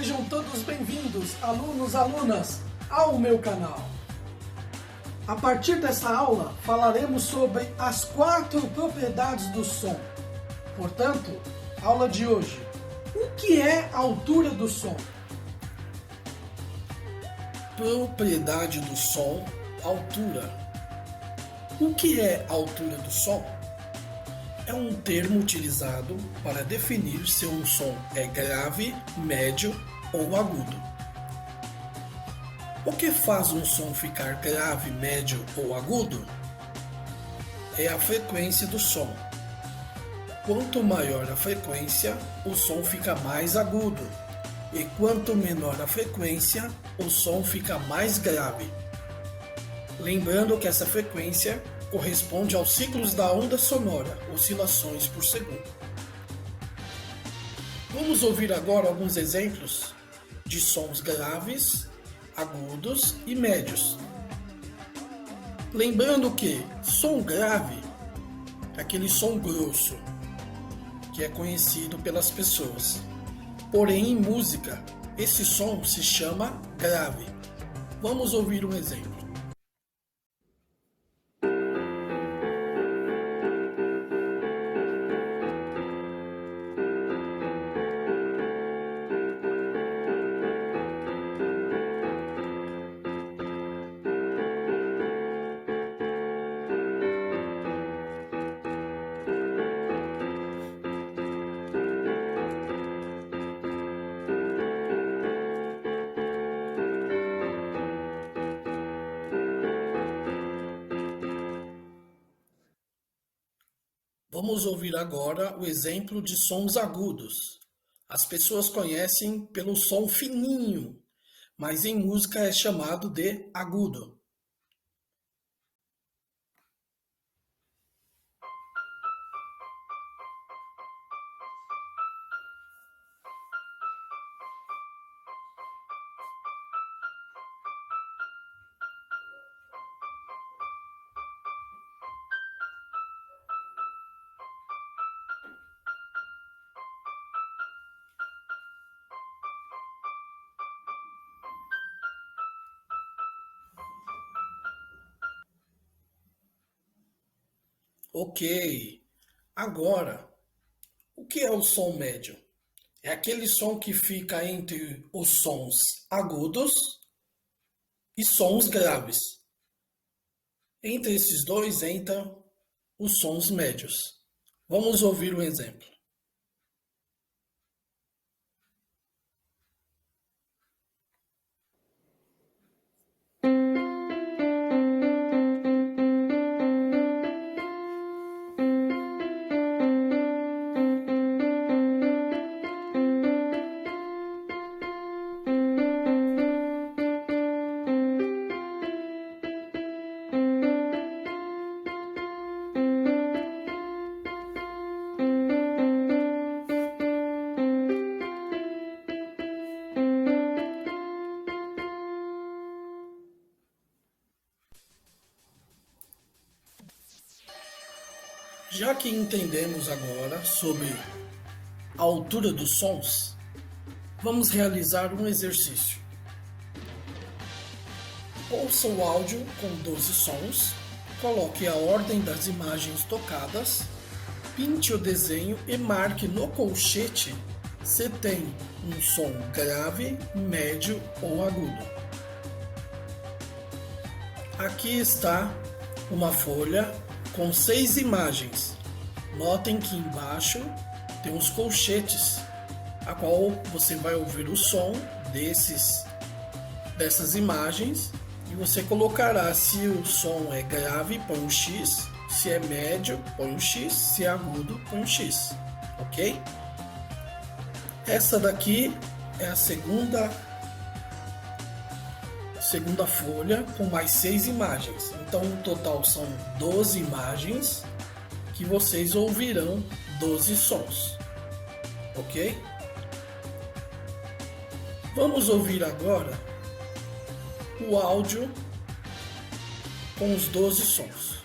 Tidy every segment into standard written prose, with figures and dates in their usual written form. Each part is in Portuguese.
Sejam todos bem-vindos, alunos, alunas, ao meu canal. A partir dessa aula, falaremos sobre as 4 propriedades do som. Portanto, aula de hoje, o que é a altura do som? Propriedade do som, altura. O que é a altura do som? É um termo utilizado para definir se um som é grave, médio ou agudo. O que faz um som ficar grave, médio ou agudo? É a frequência do som. Quanto maior a frequência, o som fica mais agudo, e quanto menor a frequência, o som fica mais grave. Lembrando que essa frequência corresponde aos ciclos da onda sonora, oscilações por segundo. Vamos ouvir agora alguns exemplos de sons graves, agudos e médios. Lembrando que som grave é aquele som grosso, que é conhecido pelas pessoas. Porém, em música, esse som se chama grave. Vamos ouvir um exemplo. Vamos ouvir agora o exemplo de sons agudos. As pessoas conhecem pelo som fininho, mas em música é chamado de agudo. Ok, agora, o que é o som médio? É aquele som que fica entre os sons agudos e sons graves. Entre esses dois entram os sons médios. Vamos ouvir um exemplo. Já que entendemos agora sobre a altura dos sons, vamos realizar um exercício. Ouça o áudio com 12 sons, coloque a ordem das imagens tocadas, pinte o desenho e marque no colchete se tem um som grave, médio ou agudo. Aqui está uma folha com 6 imagens. Notem que embaixo tem os colchetes, a qual você vai ouvir o som dessas imagens e você colocará se o som é grave, põe um X, se é médio, põe um X, se é agudo, põe um X, ok? Essa daqui é a segunda folha com mais 6 imagens. Então, no total são 12 imagens que vocês ouvirão 12 sons, ok? Vamos ouvir agora o áudio com os 12 sons.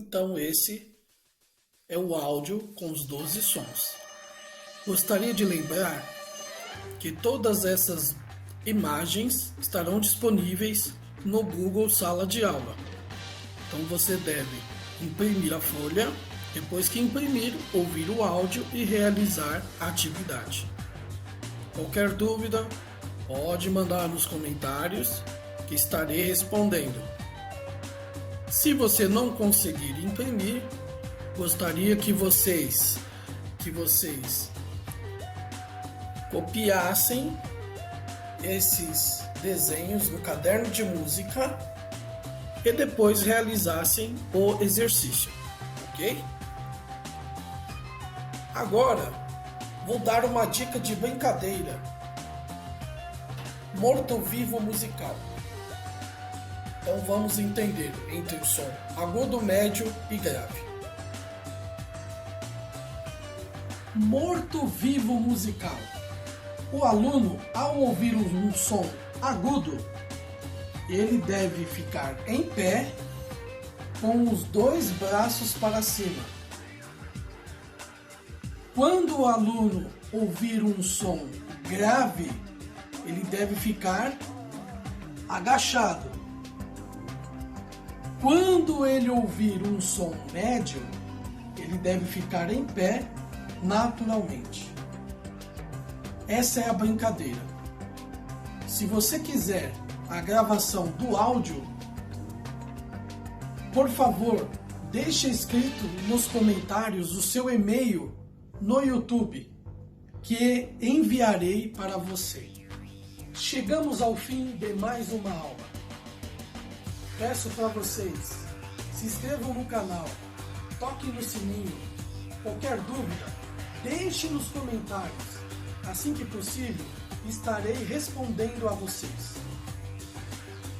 Então esse é o áudio com os 12 sons. Gostaria de lembrar que todas essas imagens estarão disponíveis no Google Sala de Aula. Então você deve imprimir a folha, depois que imprimir, ouvir o áudio e realizar a atividade. Qualquer dúvida, pode mandar nos comentários que estarei respondendo. Se você não conseguir imprimir, gostaria que vocês copiassem esses desenhos no caderno de música e depois realizassem o exercício, ok? Agora, vou dar uma dica de brincadeira. Morto-vivo musical. Então vamos entender entre o som agudo, médio e grave. Morto-vivo musical. O aluno, ao ouvir um som agudo, ele deve ficar em pé com os 2 braços para cima. Quando o aluno ouvir um som grave, ele deve ficar agachado. Quando ele ouvir um som médio, ele deve ficar em pé naturalmente. Essa é a brincadeira. Se você quiser a gravação do áudio, por favor, deixe escrito nos comentários o seu e-mail no YouTube, que enviarei para você. Chegamos ao fim de mais uma aula. Peço para vocês, se inscrevam no canal, toquem no sininho. Qualquer dúvida, deixe nos comentários. Assim que possível, estarei respondendo a vocês.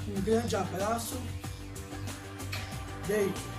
Um grande abraço, beijo.